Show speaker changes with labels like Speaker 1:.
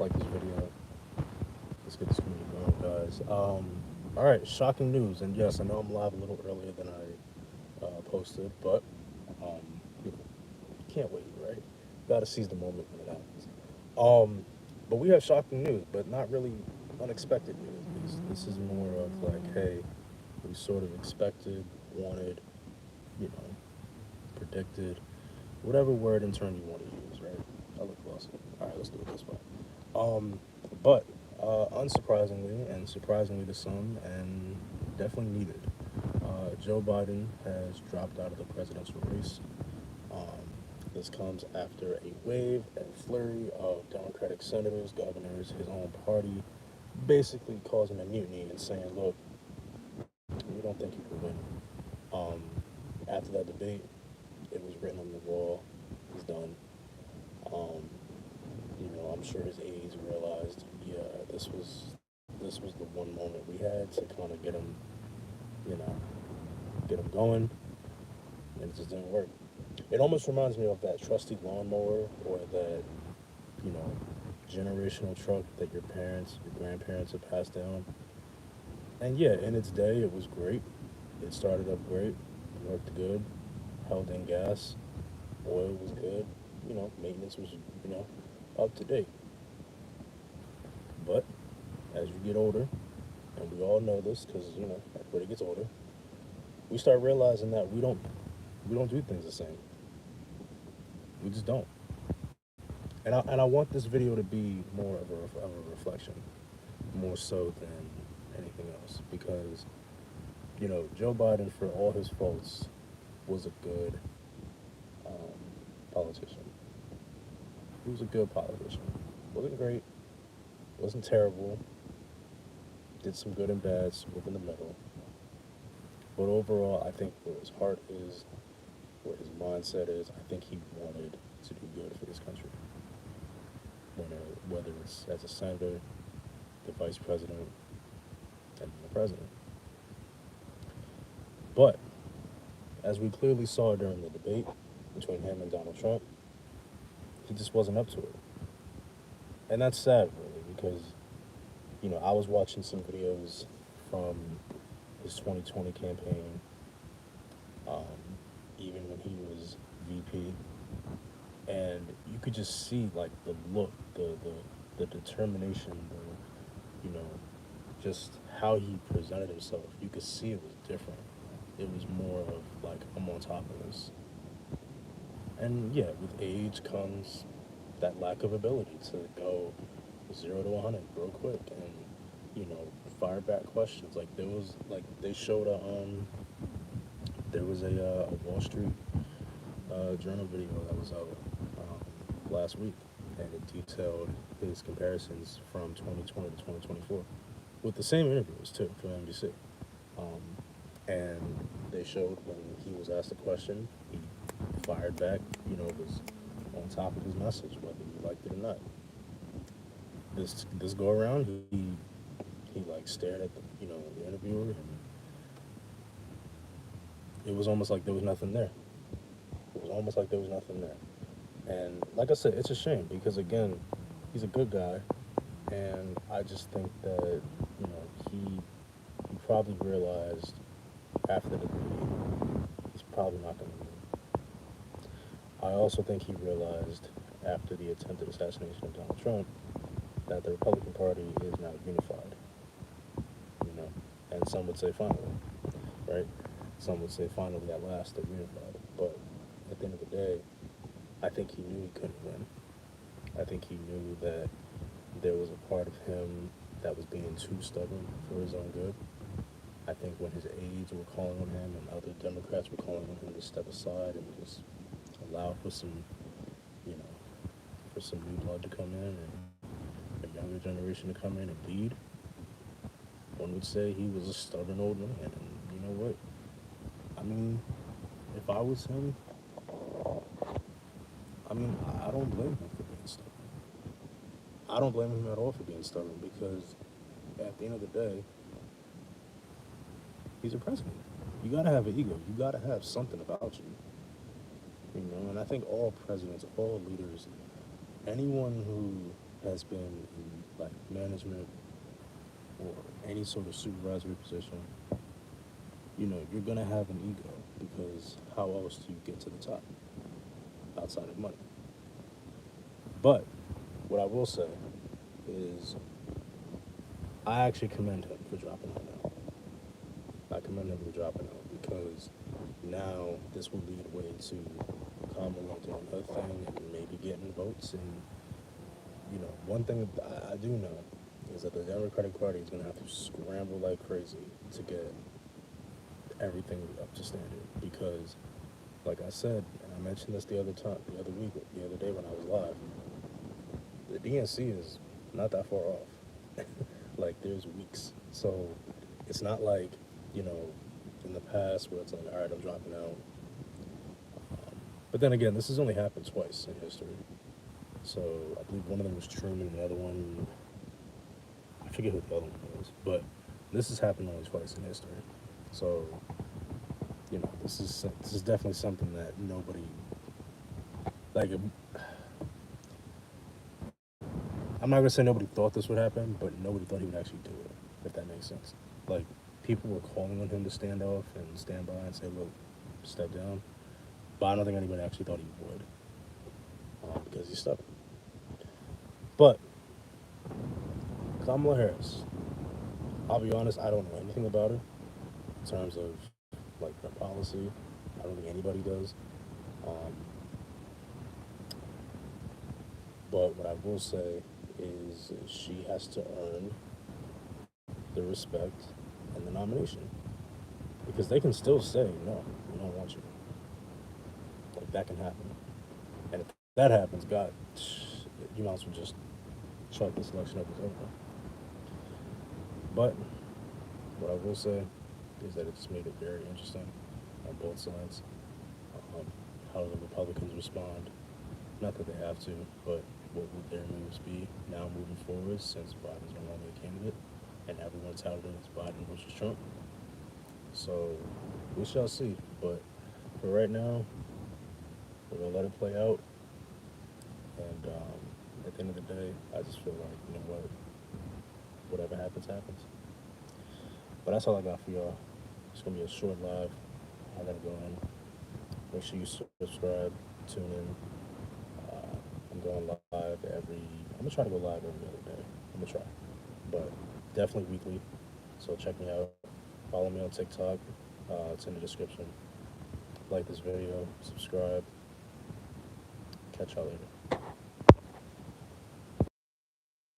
Speaker 1: like this video. Let's get this community going, guys. All right, shocking news, and yes, I know I'm live a little earlier than I posted, but um, you know, can't wait, right? Got to seize the moment when it happens. Um, but we have shocking news, but not really unexpected news. This is more of like, hey, we sort of expected, wanted, you know, predicted, whatever word in turn you want to use, right? I look glossy. All right, let's do it this way. Um, but unsurprisingly, and surprisingly to some, and definitely needed, Joe Biden has dropped out of the presidential race. Um, this comes after a wave and flurry of Democratic senators, governors, his own party, basically causing a mutiny and saying, "Look, we don't think you can win." Um, After that debate, it was written on the wall. He's done. Um, I'm sure his aides realized, yeah, this was the one moment we had to kind of you know, get him going, and it just didn't work. It almost reminds me of that trusty lawnmower or that, you know, generational truck that your parents, your grandparents have passed down. And yeah, in its day, it was great. It started up great, worked good, held in gas, oil was good, maintenance was, up to date. But as you get older, and we all know this because everybody gets older, we start realizing that we don't do things the same. We just don't. And I want this video to be more of a reflection, more so than anything else, because Joe Biden, for all his faults, was a good um, politician. He was a good politician. Wasn't great, wasn't terrible. Did some good and bad, sort in the middle. But overall, I think where his heart is, where his mindset is, I think he wanted to do good for this country. Whether it's as a senator, the vice president, and the president. But as we clearly saw during the debate between him and Donald Trump, he just wasn't up to it. And that's sad, really, because, I was watching some videos from his 2020 campaign, um, even when he was VP, and you could just see, like, the look, the determination, just how he presented himself. You could see it was different. It was more of, like, I'm on top of this. And yeah, with age comes that lack of ability to go 0 to 100 real quick and fire back questions. Like they showed there was a Wall Street Journal video that was out last week, and it detailed his comparisons from 2020 to 2024 with the same interviewers too from NBC. Um, and they showed when he was asked a question, he fired back, was on top of his message, whether you liked it or not. This go around, he like stared at the interviewer, and it was almost like there was nothing there. It was almost like there was nothing there. And like I said, it's a shame because again, he's a good guy, and I just think that he probably realized after the debate he's probably not going to win. I also think he realized after the attempted assassination of Donald Trump that the Republican Party is now unified. You know, and some would say finally, right? Some would say finally at last they're unified. But at the end of the day, I think he knew he couldn't win. I think he knew that there was a part of him that was being too stubborn for his own good. I think when his aides were calling on him and other Democrats were calling on him to step aside and just allow for you know, some new blood to come in and a younger generation to come in and lead, one would say he was a stubborn old man. And you know what? I mean, if I was him, I don't blame him for being stubborn. I don't blame him at all for being stubborn because at the end of the day, he's a president. You gotta have an ego. You gotta have something about you. And I think all presidents, all leaders, anyone who has been in like management or any sort of supervisory position, you're gonna have an ego because how else do you get to the top outside of money? But what I will say is I actually commend him for dropping out now. I commend him for dropping out because now this will lead way to Kamala doing her thing and maybe getting votes. And one thing I do know is that the Democratic Party is going to have to scramble like crazy to get everything up to standard because, like I said, and I mentioned this the other week, the other day when I was live, the DNC is not that far off. Like there's weeks, so it's not like you know in the past where it's like, all right, I'm dropping out. But then again, this has only happened twice in history. So I believe one of them was Truman, the other one, I forget who the other one was, but this has happened only twice in history. So this is definitely something that nobody like. I'm not gonna say nobody thought this would happen, but nobody thought he would actually do it. If that makes sense. Like people were calling on him to stand off and stand by and say, "Look, step down," but I don't think anybody actually thought he would because he's stubborn. But Kamala Harris, I'll be honest, I don't know anything about her in terms of like her policy. I don't think anybody does. Um, but what I will say is she has to earn the respect and the nomination because they can still say no, we don't want you. Like that can happen, and if that happens, God, you might as well just chalk this election up as over. But what I will say is that it's made it very interesting on both sides. Um, how the Republicans respond. Not that they have to, but what would their moves be now moving forward since Biden's no longer a candidate and everyone's touted it as Biden versus Trump? So we shall see. But for right now, we're gonna let it play out. And at the end of the day, I just feel like whatever happens, happens. But that's all I got for y'all. It's gonna be a short live. I gotta go in. Make sure you subscribe, tune in. I'm going live every. I'm gonna try to go live every other day. I'm gonna try, but definitely weekly. So check me out. Follow me on TikTok. It's in the description. Like this video. Subscribe. Catch y'all later.